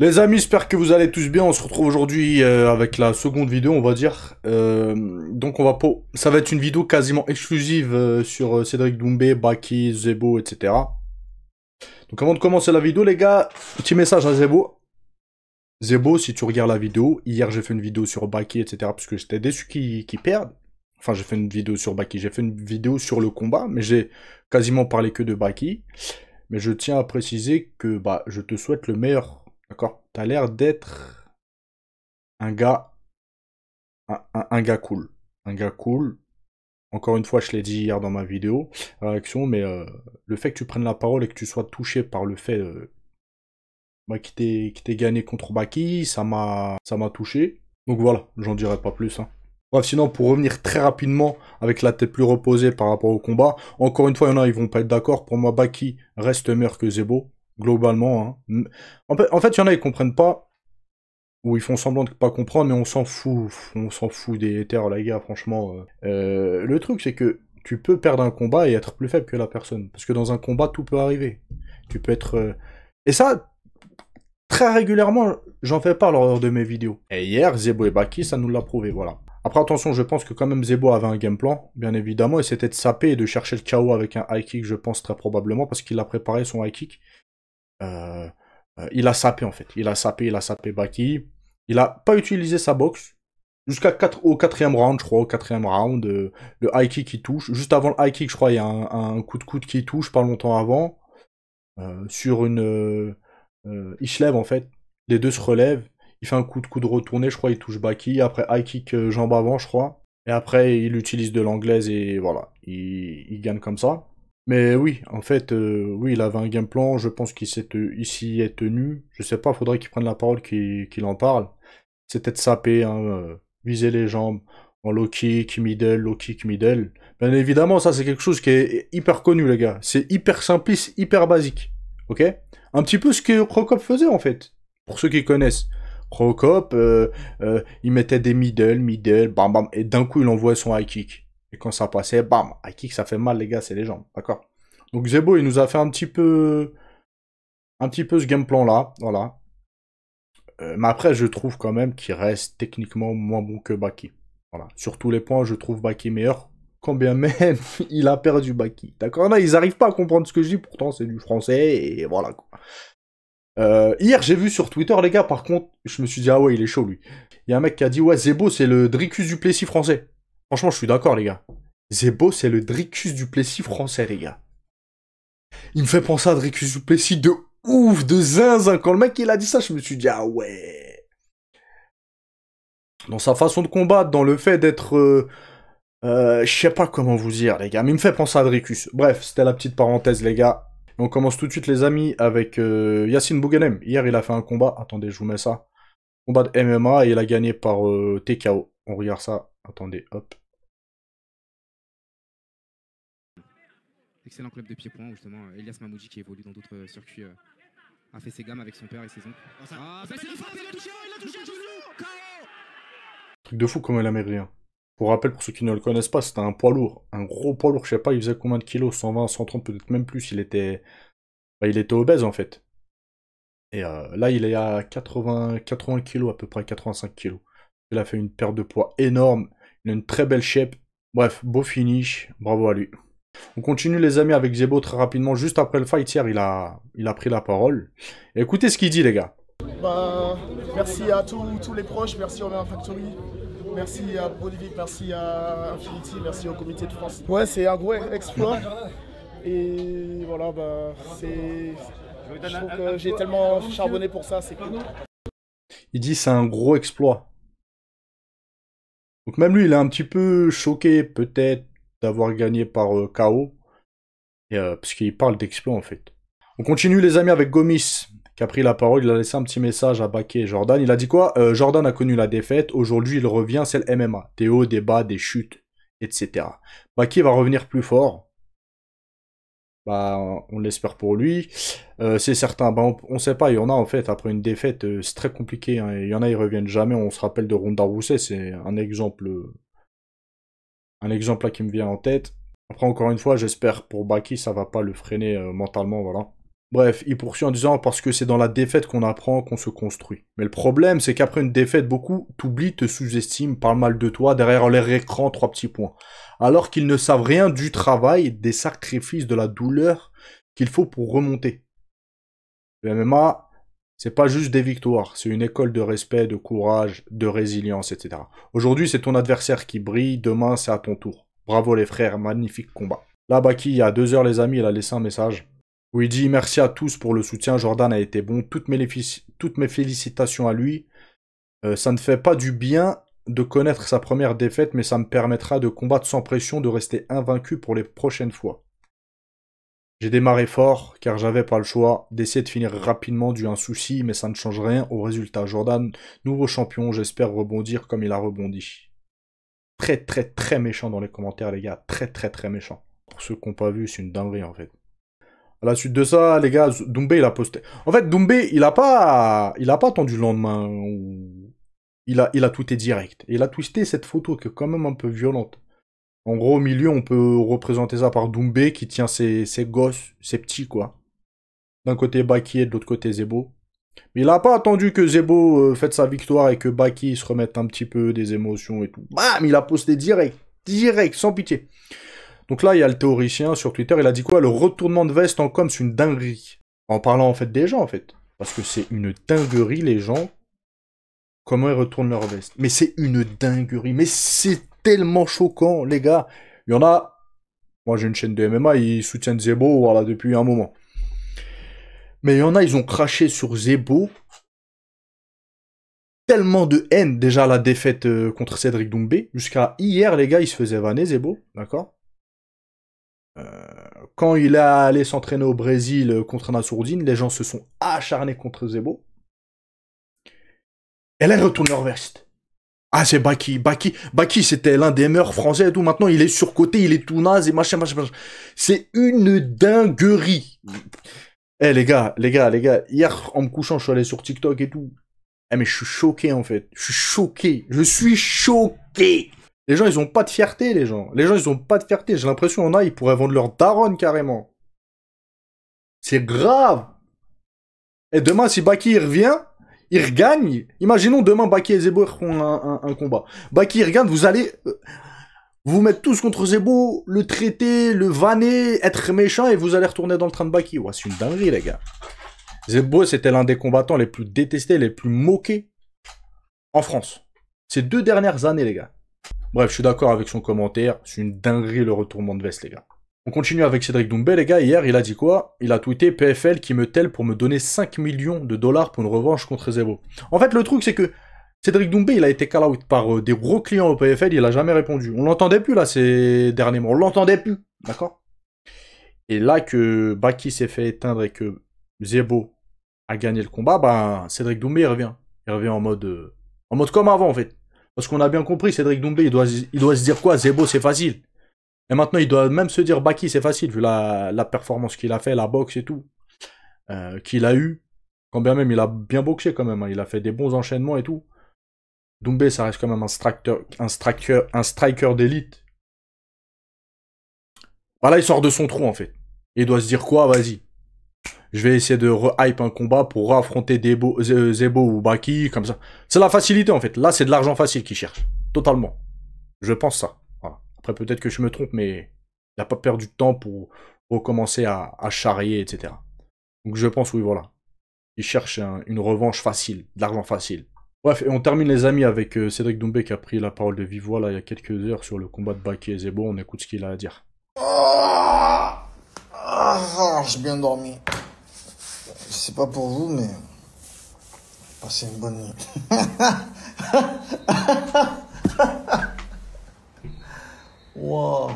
Les amis, j'espère que vous allez tous bien. On se retrouve aujourd'hui avec la seconde vidéo, on va dire. Donc ça va être une vidéo quasiment exclusive sur Cédric Doumbé, Baki, Zebo, etc. Donc avant de commencer la vidéo, les gars, petit message à Zebo. Zebo, si tu regardes la vidéo, hier j'ai fait une vidéo sur Baki, etc. Parce que j'étais déçu qu'ils perdent. Enfin, j'ai fait une vidéo sur Baki, j'ai fait une vidéo sur le combat, mais j'ai quasiment parlé que de Baki. Mais je tiens à préciser que je te souhaite le meilleur. D'accord? T'as l'air d'être un gars, un gars cool. Un gars cool. Encore une fois, je l'ai dit hier dans ma vidéo, réaction, mais le fait que tu prennes la parole et que tu sois touché par le fait qu'il t'ait gagné contre Baki, ça m'a touché. Donc voilà, j'en dirai pas plus. Hein. Bref, sinon, pour revenir très rapidement, avec la tête plus reposée par rapport au combat, encore une fois, il y en a, ils vont pas être d'accord. Pour moi, Baki reste meilleur que Zebo, globalement. Hein. En fait, il y en a, ils comprennent pas. Ou ils font semblant de pas comprendre, mais on s'en fout des haters, les gars, franchement. Le truc, c'est que tu peux perdre un combat et être plus faible que la personne. Parce que dans un combat, tout peut arriver. Tu peux être... Et ça, très régulièrement, j'en fais pas lors de mes vidéos. Et hier, Zebo et Baki, ça nous l'a prouvé, voilà. Après, attention, je pense que quand même Zebo avait un game plan, bien évidemment, et c'était de saper et de chercher le KO avec un high kick, je pense, très probablement, parce qu'il a préparé son high kick. Il a sapé, en fait. Il a sapé Baki. Il a pas utilisé sa boxe. Au quatrième round, je crois, au quatrième round, le high kick qui touche. Juste avant le high kick, je crois, il y a un coup de coude qui touche, pas longtemps avant. Sur une... il se lève, en fait. Les deux se relèvent. Il fait un coup de coude retourné, je crois, il touche Baki. Après, high kick jambe avant, je crois. Et après, il utilise de l'anglaise et voilà. Il gagne comme ça. Mais oui, en fait, oui, il avait un game plan, je pense qu'il s'y est tenu. Je sais pas, faudrait qu'il prenne la parole, qu'il en parle. C'était de saper, hein, viser les jambes en low kick, middle. Bien évidemment, ça c'est quelque chose qui est hyper connu, les gars. C'est hyper simpliste, hyper basique. Ok? Un petit peu ce que Crocop faisait, en fait. Pour ceux qui connaissent. Crocop, il mettait des middle, bam bam, et d'un coup il envoie son high kick. Et quand ça passait, bam, high kick, ça fait mal, les gars, c'est les jambes, d'accord? Donc Zebo, il nous a fait un petit peu ce game plan-là, voilà. Mais après, je trouve quand même qu'il reste techniquement moins bon que Baki. Voilà. Sur tous les points, je trouve Baki meilleur. Quand bien même, il a perdu Baki. D'accord? Là, ils arrivent pas à comprendre ce que je dis, pourtant c'est du français, et voilà, quoi. Hier, j'ai vu sur Twitter, les gars, par contre, je me suis dit, ah ouais, il est chaud, lui. Il y a un mec qui a dit, ouais, Zebo, c'est le Dricus du Plessis français. Franchement, je suis d'accord, les gars. Zebo, c'est le Dricus du Plessis français, les gars. Il me fait penser à Dricus du Plessis de ouf, de zinzin. Quand le mec, il a dit ça, je me suis dit, ah ouais. Dans sa façon de combattre, dans le fait d'être... je sais pas comment vous dire, les gars, mais il me fait penser à Dricus. Bref, c'était la petite parenthèse, les gars. On commence tout de suite, les amis, avec Yacine Bouganem. Hier, il a fait un combat. Attendez, je vous mets ça. Combat de MMA et il a gagné par TKO. On regarde ça. Attendez, hop. Excellent club de pied-point, justement, Elias Mamoudji qui évolue dans d'autres circuits a fait ses gammes avec son père et ses oncles. Truc de fou comme il américain. Pour rappel, pour ceux qui ne le connaissent pas, c'était un poids lourd. Un gros poids lourd, je sais pas, il faisait combien de kilos? 120, 130, peut-être même plus. Il était obèse en fait. Et là, il est à 80 kilos, à peu près 85 kilos. Il a fait une perte de poids énorme. Il a une très belle shape. Bref, beau finish. Bravo à lui. On continue les amis avec Zebo très rapidement. Juste après le fight hier, il a pris la parole. Et écoutez ce qu'il dit les gars. Merci à tous les proches, merci au Romain Factory, merci à Bolivic, merci à Infinity, merci au comité de France. Ouais, c'est un gros exploit. Et voilà, je trouve que j'ai tellement charbonné pour ça, c'est cool. Il dit c'est un gros exploit. Donc même lui, il est un petit peu choqué peut-être d'avoir gagné par KO. Parce qu'il parle d'exploit en fait. On continue les amis avec Gomis, qui a pris la parole. Il a laissé un petit message à Baki et Jordan. Il a dit quoi? Jordan a connu la défaite. Aujourd'hui, il revient, c'est le MMA. Des hauts, des bas, des chutes, etc. Baki va revenir plus fort. On l'espère pour lui. C'est certain. On sait pas. Il y en a en fait, après une défaite, c'est très compliqué. Hein. Il y en a, ils reviennent jamais. On se rappelle de Ronda Rousey. C'est un exemple là qui me vient en tête. Après, encore une fois, j'espère pour Baki, ça va pas le freiner mentalement, voilà. Bref, il poursuit en disant parce que c'est dans la défaite qu'on apprend, qu'on se construit. Mais le problème, c'est qu'après une défaite, beaucoup t'oublient, te sous-estiment, parlent mal de toi, derrière leur écran, 3 petits points. Alors qu'ils ne savent rien du travail, des sacrifices, de la douleur qu'il faut pour remonter. Le MMA, c'est pas juste des victoires, c'est une école de respect, de courage, de résilience, etc. Aujourd'hui, c'est ton adversaire qui brille, demain, c'est à ton tour. Bravo les frères, magnifique combat. Là, Baki, il y a 2 heures, les amis, il a laissé un message où il dit « Merci à tous pour le soutien, Jordan a été bon, toutes mes félicitations à lui. Ça ne fait pas du bien de connaître sa première défaite, mais ça me permettra de combattre sans pression, de rester invaincu pour les prochaines fois. J'ai démarré fort, car j'avais pas le choix d'essayer de finir rapidement dû à un souci, mais ça ne change rien au résultat. Jordan, nouveau champion, j'espère rebondir comme il a rebondi. » Très très très méchant dans les commentaires, les gars. Très très très méchant. Pour ceux qui n'ont pas vu, c'est une dinguerie en fait. À la suite de ça, les gars, Doumbé, il a posté. En fait, Doumbé, il a pas attendu le lendemain. Il a tweeté direct. Et il a tweeté cette photo qui est quand même un peu violente. En gros, au milieu, on peut représenter ça par Doumbé qui tient ses gosses, ses petits, quoi. D'un côté, Baki et de l'autre côté, Zebo. Mais il a pas attendu que Zebo fête sa victoire et que Baki se remette un petit peu des émotions et tout. Bam, il a posté direct. Direct, sans pitié. Donc là, il y a le théoricien sur Twitter, il a dit quoi? Le retournement de veste en com, c'est une dinguerie. En parlant en fait des gens, en fait. Parce que c'est une dinguerie, les gens. Comment ils retournent leur veste. Mais c'est une dinguerie. Mais c'est tellement choquant, les gars. Il y en a... Moi, j'ai une chaîne de MMA, ils soutiennent Zebo, voilà, depuis un moment. Mais il y en a, ils ont craché sur Zebo. Tellement de haine, déjà, la défaite contre Cédric Doumbé. Jusqu'à hier, les gars, ils se faisaient vanner, Zebo, d'accord? Quand il est allé s'entraîner au Brésil contre Nassourdine, les gens se sont acharnés contre Zebo. Et là, ils retournent leur veste. Ah, c'est Baki. Baki, c'était l'un des meilleurs français et tout. Maintenant, il est surcoté, il est tout naze et machin. C'est une dinguerie. Eh, les gars. Hier, en me couchant, je suis allé sur TikTok et tout. Eh, mais je suis choqué, en fait. Je suis choqué. Les gens, ils ont pas de fierté, les gens. Ils ont pas de fierté. J'ai l'impression, on a, ils pourraient vendre leur daronne, carrément. C'est grave. Et demain, si Baki, il revient, il regagne. Imaginons, demain, Baki et Zebo feront un combat. Baki, il regagne, vous allez vous mettre tous contre Zebo, le traiter, le vanner, être méchant, et vous allez retourner dans le train de Baki. Ouais, c'est une dinguerie, les gars. Zebo, c'était l'un des combattants les plus détestés, les plus moqués en France. Ces 2 dernières années, les gars. Bref, je suis d'accord avec son commentaire. C'est une dinguerie le retournement de veste, les gars. On continue avec Cédric Doumbé, les gars. Hier, il a dit quoi? Il a tweeté PFL qui me telle pour me donner 5 millions de dollars pour une revanche contre Zebo. En fait, le truc, c'est que Cédric Doumbé, il a été call out par des gros clients au PFL. Il a jamais répondu. On l'entendait plus, là, ces derniers mois. On l'entendait plus. D'accord? Et là que Baki s'est fait éteindre et que Zebo a gagné le combat, ben, Cédric Doumbé, il revient. Il revient en mode comme avant, en fait. Parce qu'on a bien compris, Cédric Doumbé, il doit se dire quoi? Zebo, c'est facile. Et maintenant, il doit même se dire Baki, c'est facile, vu la performance qu'il a fait, la boxe et tout. Qu'il a eu. Quand bien même, il a bien boxé quand même. Hein. Il a fait des bons enchaînements et tout. Doumbé, ça reste quand même un striker d'élite. Voilà, il sort de son trou, en fait. Et il doit se dire quoi? Vas-y. Je vais essayer de re-hype un combat pour affronter Zebo ou Baki, comme ça. C'est la facilité, en fait. Là, c'est de l'argent facile qu'il cherche. Totalement. Je pense ça. Voilà. Après, peut-être que je me trompe, mais il n'a pas perdu de temps pour recommencer à charrier, etc. Donc, je pense, oui, voilà. Il cherche une revanche facile, de l'argent facile. Bref, et on termine, les amis, avec Cédric Doumbé qui a pris la parole de vive voix, là, il y a quelques heures, sur le combat de Baki et Zebo. On écoute ce qu'il a à dire. J'ai bien dormi. Je sais pas pour vous, mais passez une bonne nuit. Wow.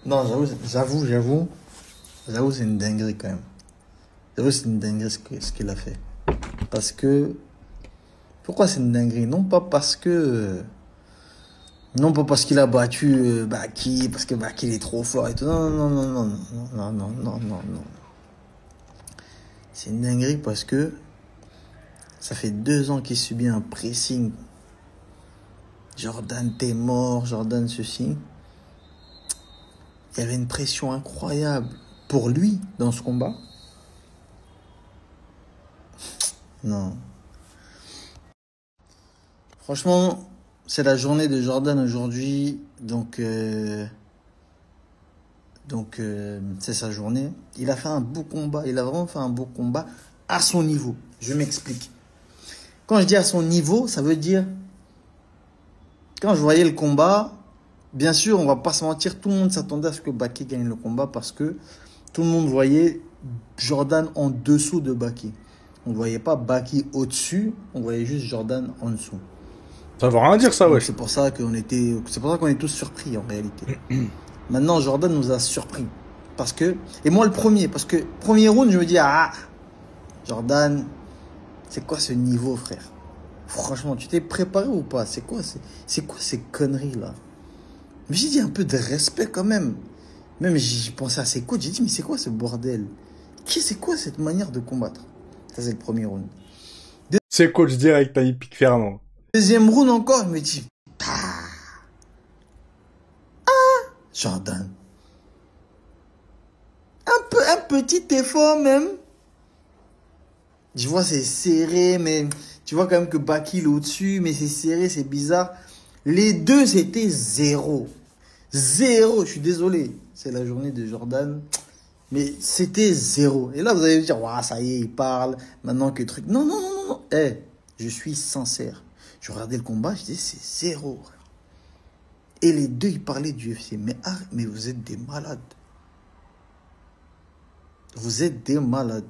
Non, j'avoue, c'est une dinguerie quand même. J'avoue, c'est une dinguerie ce qu'il a fait. Parce que... Pourquoi c'est une dinguerie? Non pas parce qu'il a battu Baki, parce que Baki il est trop fort et tout. Non. C'est une dinguerie parce que ça fait 2 ans qu'il subit un pressing. Jordan, t'es mort, Jordan, ceci. Il y avait une pression incroyable. pour lui dans ce combat. Non. Franchement, c'est la journée de Jordan aujourd'hui. Donc c'est sa journée. Il a fait un beau combat. Il a vraiment fait un beau combat à son niveau. Je m'explique. Quand je dis à son niveau, ça veut dire... Quand je voyais le combat, bien sûr, on va pas se mentir, tout le monde s'attendait à ce que Baki gagne le combat parce que tout le monde voyait Jordan en dessous de Baki. On ne voyait pas Baki au-dessus, on voyait juste Jordan en dessous. Ça veut rien dire ça, ouais. C'est pour ça qu'on est tous surpris en réalité. Maintenant, Jordan nous a surpris. Parce que, et moi le premier, parce que premier round, je me dis, ah, Jordan, c'est quoi ce niveau, frère? Franchement, tu t'es préparé ou pas? C'est quoi ces conneries là? Mais j'ai dit un peu de respect quand même. Même j'ai pensé à ses coachs, j'ai dit mais c'est quoi ce bordel? C'est quoi cette manière de combattre? Ça c'est le premier round. C'est coach direct, t'as dit pique Fernand. Deuxième round encore, je me dis Jordan. Un petit effort même. Je vois c'est serré, mais tu vois quand même que Baki est au-dessus, mais c'est serré, c'est bizarre. Les deux, c'était 0. 0, je suis désolé. C'est la journée de Jordan. Mais c'était 0. Et là, vous allez me dire, ouais, ça y est, il parle. Maintenant que truc. Non, non, non, non. Je suis sincère. Je regardais le combat, je disais, c'est 0. Et les deux, ils parlaient du UFC. Mais vous êtes des malades. Vous êtes des malades.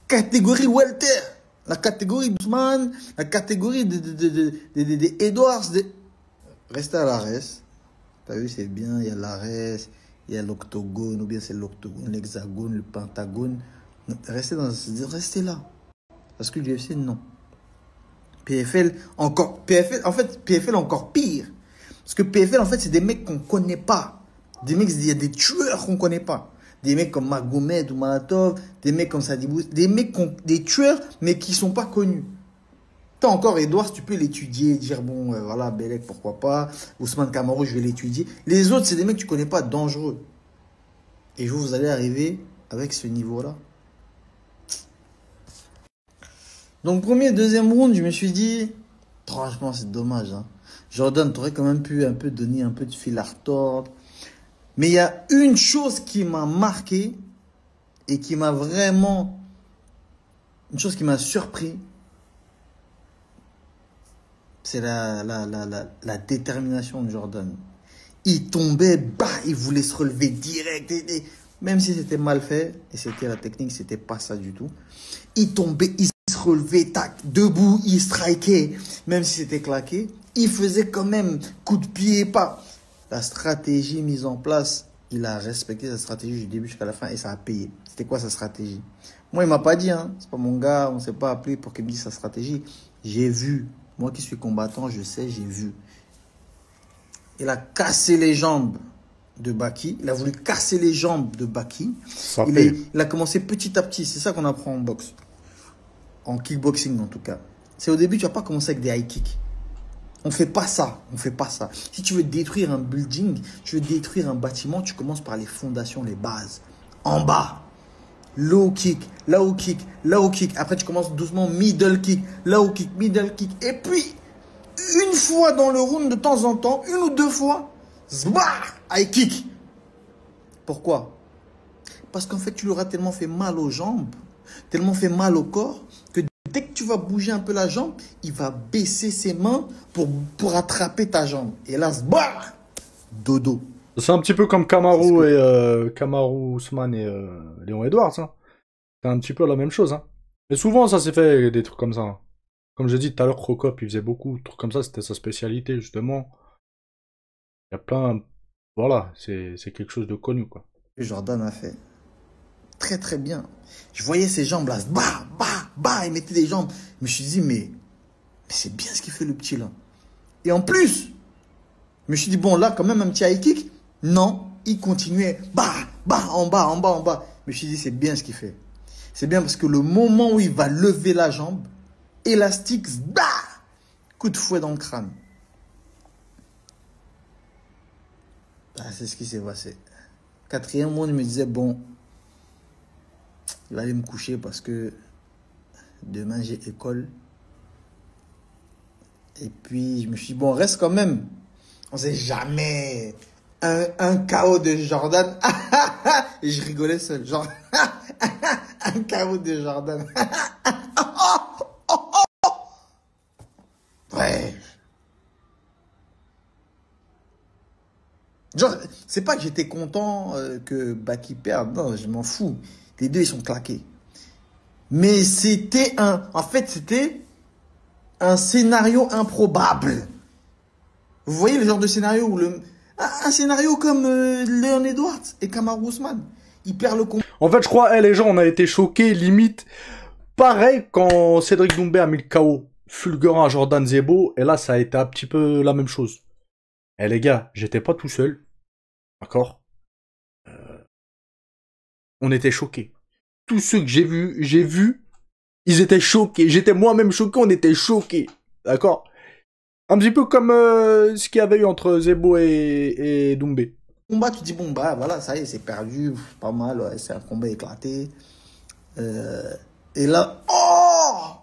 Catégorie welter, la catégorie d'Ousmane, la catégorie de Edwards. Restez à l'ARES. T'as vu, c'est bien, il y a l'ARES, il y a l'octogone, ou bien c'est l'octogone, l'hexagone, le pentagone. Restez là. Parce que l'UFC, non. PFL, encore pire. Parce que PFL, en fait, c'est des mecs qu'on connaît pas. Il y a des tueurs qu'on connaît pas. Des mecs comme Magomed ou Malatov, des mecs comme Sadibou, des tueurs, mais qui sont pas connus. T'as encore Edouard, tu peux l'étudier, dire bon, voilà, Belek, pourquoi pas, Ousmane Camaro, je vais l'étudier. Les autres, c'est des mecs que tu connais pas, dangereux. Et vous allez arriver avec ce niveau-là. Donc, premier, deuxième round, je me suis dit, franchement, c'est dommage. Hein. Jordan, t'aurais quand même pu un peu donner un peu de fil à retordre. Mais il y a une chose qui m'a marqué et qui m'a vraiment... Une chose qui m'a surpris. C'est la détermination de Jordan. Il tombait bas, il voulait se relever direct. Même si c'était mal fait, et c'était la technique, c'était pas ça du tout. Il tombait, il se relevait, tac, debout, il strikait. Même si c'était claqué, il faisait quand même coup de pied, pas... La stratégie mise en place, il a respecté sa stratégie du début jusqu'à la fin et ça a payé. C'était quoi sa stratégie? Moi, il m'a pas dit, hein. C'est pas mon gars, on s'est pas appelé pour qu'il me dise sa stratégie. J'ai vu. Moi qui suis combattant, je sais, j'ai vu. Il a cassé les jambes de Baki. Il a voulu casser les jambes de Baki. Il a commencé petit à petit. C'est ça qu'on apprend en boxe. En kickboxing, en tout cas. C'est au début, tu vas pas commencer avec des high kicks. On fait pas ça, on fait pas ça. Si tu veux détruire un building, tu veux détruire un bâtiment, tu commences par les fondations, les bases. En bas, low kick, low kick, low kick. Après, tu commences doucement, middle kick, low kick, middle kick. Et puis, une fois dans le round, de temps en temps, une ou deux fois, zbah, high kick. Pourquoi? Parce qu'en fait, tu lui auras tellement fait mal aux jambes, tellement fait mal au corps, que dès que tu vas bouger un peu la jambe, il va baisser ses mains pour attraper ta jambe. Et là, bah, dodo. C'est un petit peu comme Kamaru Ousmane et Léon Edwards. Hein. C'est un petit peu la même chose. Hein. Mais souvent, ça s'est fait des trucs comme ça. Hein. Comme j'ai dit tout à l'heure, Crocop, il faisait beaucoup de trucs comme ça. C'était sa spécialité, justement. Il y a plein... Voilà, c'est quelque chose de connu, quoi. Jordan a fait très très bien. Je voyais ses jambes là, bah, bah, bah, il mettait des jambes. Je me suis dit, mais c'est bien ce qu'il fait le petit là. Et en plus, je me suis dit, bon là, quand même un petit high kick. Non, il continuait, bah, bah, en bas, en bas, en bas. Je me suis dit, c'est bien ce qu'il fait. C'est bien parce que le moment où il va lever la jambe, élastique, bah, coup de fouet dans le crâne. Ah, c'est ce qui s'est passé. Quatrième round, je me disais, bon, il va aller me coucher parce que demain, j'ai école. Et puis, je me suis dit, bon, reste quand même. On sait jamais. Un KO de Jordan. Et je rigolais seul. Genre, un KO de Jordan. Ouais. Genre, c'est pas que j'étais content que Baki perde. Non, je m'en fous. Les deux, ils sont claqués. Mais c'était en fait, c'était un scénario improbable. Vous voyez le genre de scénario où un scénario comme Leon Edwards et Kamaru Usman. Il perd le combat. En fait, je crois, les gens, on a été choqués, limite. Pareil quand Cédric Doumbé a mis le KO fulgurant à Jordan Zebo. Et là, ça a été un petit peu la même chose. Eh les gars, j'étais pas tout seul. D'accord, on était choqués. Tous ceux que j'ai vus, ils étaient choqués. J'étais moi-même choqué, on était choqués. D'accord. Un petit peu comme ce qu'il y avait eu entre Zebo et Doumbé. Combat, tu dis, bon, bah voilà, ça y est, c'est perdu. Pas mal, ouais, c'est un combat éclaté. Et là, oh!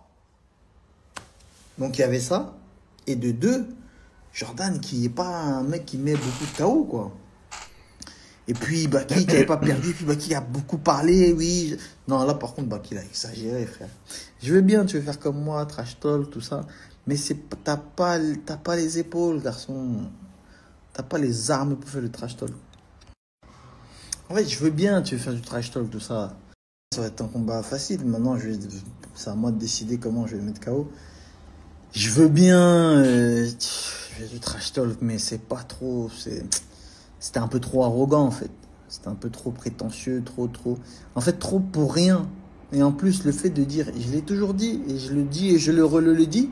Donc il y avait ça. Et de deux, Jordan qui est pas un mec qui met beaucoup de KO, quoi. Et puis Baki qui n'avait pas perdu, puis Baki a beaucoup parlé, oui. Non, là par contre, Baki il a exagéré, frère. Je veux bien, tu veux faire comme moi, trash talk, tout ça. Mais t'as pas les épaules, garçon. T'as pas les armes pour faire le trash talk. En fait, je veux bien, tu veux faire du trash talk, tout ça. Ça va être un combat facile. Maintenant, c'est à moi de décider comment je vais mettre KO. Je veux bien je fais du trash talk, mais c'est pas trop. C'était un peu trop arrogant, en fait. C'était un peu trop prétentieux, trop. En fait, trop pour rien. Et en plus, le fait de dire, je l'ai toujours dit, et je le dis, et je le dis.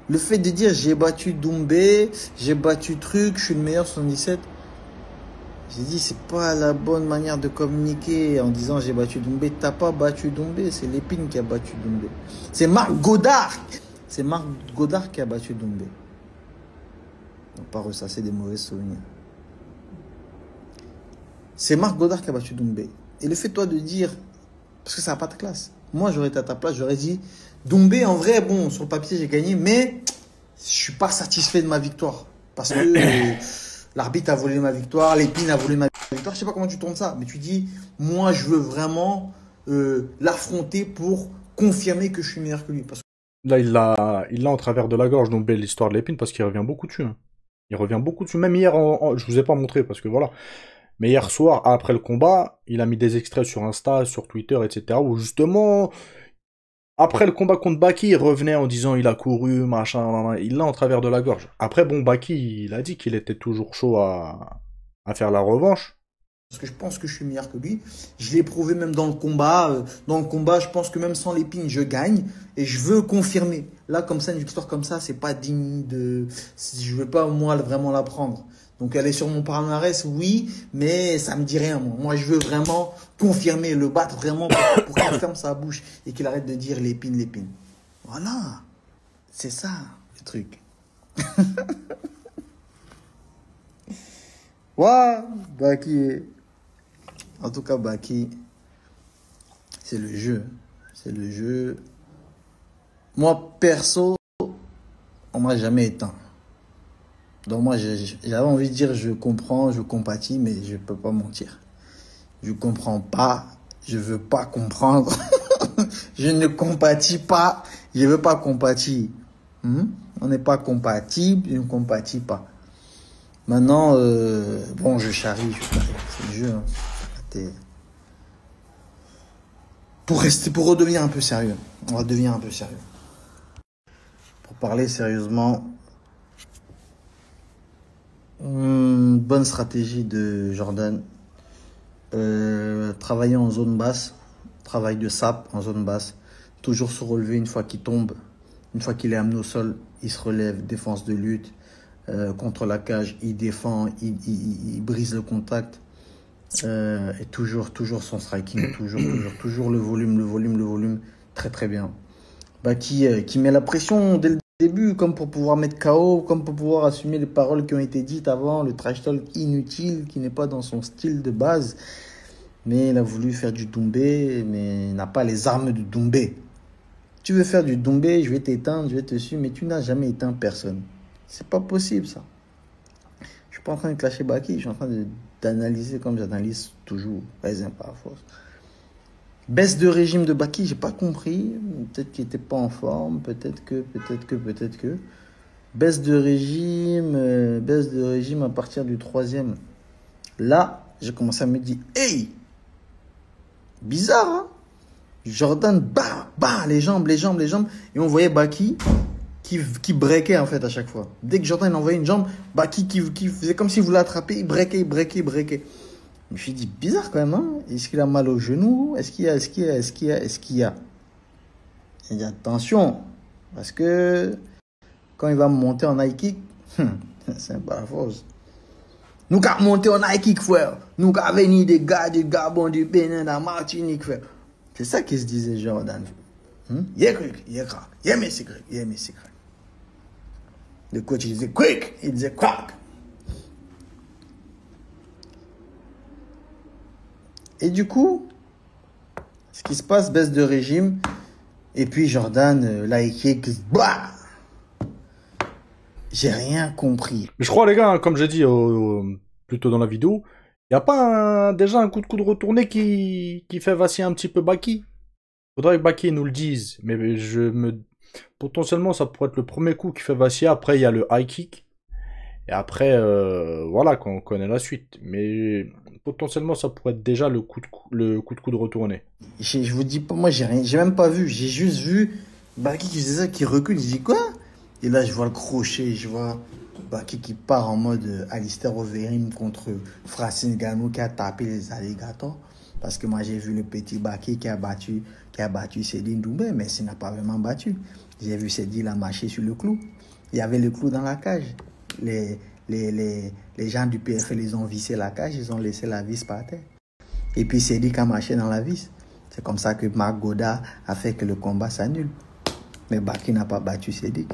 Le fait de dire, j'ai battu Doumbé, j'ai battu Truc, je suis le meilleur 77. J'ai dit, c'est pas la bonne manière de communiquer en disant, j'ai battu Doumbé. T'as pas battu Doumbé, c'est Lépine qui a battu Doumbé. C'est Marc Godard. C'est Marc Godard qui a battu Doumbé. On va pas ressasser des mauvais souvenirs. C'est Marc Godard qui a battu Doumbé. Et le fait, toi, de dire, parce que ça n'a pas de classe. Moi, j'aurais été à ta place, j'aurais dit, Doumbé, en vrai, bon, sur le papier, j'ai gagné, mais je suis pas satisfait de ma victoire. Parce que l'arbitre a volé ma victoire, Lépine a volé ma victoire. Je sais pas comment tu tournes ça, mais tu dis, moi, je veux vraiment l'affronter pour confirmer que je suis meilleur que lui. Parce que... Là, il l'a en travers de la gorge, Doumbé, l'histoire de Lépine, parce qu'il revient beaucoup dessus. Hein. Il revient beaucoup dessus. Même hier, je vous ai pas montré, parce que voilà. Mais hier soir, après le combat, il a mis des extraits sur Insta, sur Twitter, etc. Où justement, après le combat contre Baki, il revenait en disant il a couru, machin, il l'a en travers de la gorge. Après, bon, Baki, il a dit qu'il était toujours chaud à faire la revanche. Parce que je pense que je suis meilleur que lui. Je l'ai prouvé même dans le combat. Dans le combat, je pense que même sans l'épine, je gagne. Et je veux confirmer. Là, comme ça, une victoire comme ça, c'est pas digne de... Je veux pas, moi, vraiment la prendre. Donc, elle est sur mon palmarès, oui, mais ça me dit rien, moi. Moi, je veux vraiment confirmer, le battre vraiment pour qu'il ferme sa bouche et qu'il arrête de dire l'épine. Voilà. C'est ça, le truc. Ouais, Baki. En tout cas, Baki, c'est le jeu. C'est le jeu. Moi, perso, on m'a jamais éteint. Donc moi, j'avais envie de dire, je comprends, je compatis, mais je peux pas mentir. Je comprends pas, je veux pas comprendre. Je ne compatis pas, je veux pas compatir. On n'est pas compatible, je ne compatis pas. Maintenant, bon, je charrie, c'est le jeu. Hein. Pour redevenir un peu sérieux, on va devenir un peu sérieux. Pour parler sérieusement, bonne stratégie de Jordan. Travailler en zone basse, travail de sap en zone basse, toujours se relever une fois qu'il tombe, une fois qu'il est amené au sol, il se relève, défense de lutte, contre la cage, il défend, il brise le contact, et toujours son striking, toujours le volume, très bien. Baki qui met la pression dès le début, comme pour pouvoir mettre KO, comme pour pouvoir assumer les paroles qui ont été dites avant, le trash talk inutile qui n'est pas dans son style de base. Mais il a voulu faire du Doumbé, mais il n'a pas les armes du Doumbé. Tu veux faire du Doumbé, je vais t'éteindre, je vais te suivre, mais tu n'as jamais éteint personne. C'est pas possible ça. Je suis pas en train de clasher Baki, je suis en train d'analyser comme j'analyse toujours, raisin par force. Baisse de régime de Baki, j'ai pas compris. Peut-être qu'il était pas en forme, peut-être que. Baisse de régime à partir du 3e. Là, j'ai commencé à me dire, hey, bizarre, hein? Jordan, les jambes. Et on voyait Baki qui breakait en fait à chaque fois. Dès que Jordan envoyait une jambe, Baki qui faisait comme s'il voulait attraper, il breakait. Je me suis dit, bizarre quand même, hein? Est-ce qu'il a mal au genou? Est-ce qu'il y a? Il dit, attention, parce que quand il va monter en high kick, c'est pas la force. Nous avons monté en high kick, frère. Nous avons venu des gars du Gabon, du Bénin, de la Martinique, frère. C'est ça qu'il se disait, Jordan. Mais c'est quick. Le coach, il disait quick, il disait crack. Et du coup, ce qui se passe, baisse de régime. Et puis Jordan, là, il kick, bah! J'ai rien compris. Mais je crois, les gars, hein, comme j'ai dit plutôt dans la vidéo, il n'y a pas déjà un coup de coude retourné qui fait vaciller un petit peu Baki. Faudrait que Baki nous le dise. Mais potentiellement, ça pourrait être le premier coup qui fait vaciller. Après, il y a le high kick. Et après, voilà, quand on connaît la suite. Mais potentiellement, ça pourrait être déjà le coup de coude retourné. Je vous dis pas, moi, j'ai même pas vu. J'ai juste vu Baki qui faisait ça, qui recule. Je dis quoi? Et là, je vois le crochet, je vois Baki qui part en mode Alistair Overeem contre Francine Ngannou qui a tapé les alligators. Parce que moi, j'ai vu le petit Baki qui a battu Cédine Doumbé, mais il n'a pas vraiment battu. J'ai vu Cédine la marcher sur le clou. Il y avait le clou dans la cage. Les gens du PFL, ils ont vissé la cage, ils ont laissé la vis par terre. Et puis Cédine a marché dans la vis. C'est comme ça que Marc Godard a fait que le combat s'annule. Mais Baki n'a pas battu Cédine.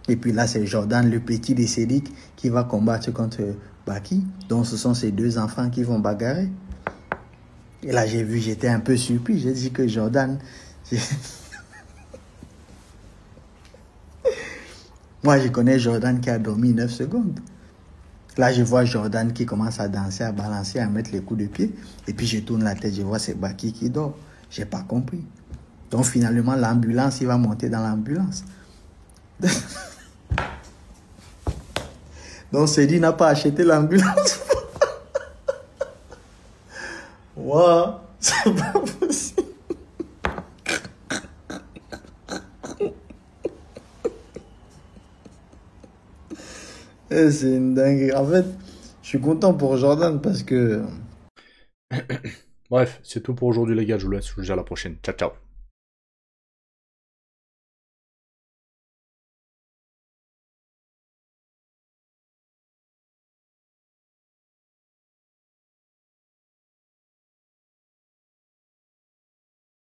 Et puis là, c'est Jordan, le petit de Cédric, qui va combattre contre Baki. Donc, ce sont ces deux enfants qui vont bagarrer. Et là, j'étais un peu surpris. J'ai dit que Jordan... Moi, je connais Jordan qui a dormi 9 secondes. Là, je vois Jordan qui commence à danser, à balancer, à mettre les coups de pied. Et puis, je tourne la tête, je vois c'est Baki qui dort. J'ai pas compris. Donc, finalement, l'ambulance, il va monter dans l'ambulance. Donc, Cédine n'a pas acheté l'ambulance. Wow, c'est pas possible. C'est une dinguerie. En fait, je suis content pour Jordan parce que... Bref, c'est tout pour aujourd'hui, les gars. Je vous laisse. Je vous dis à la prochaine. Ciao, ciao.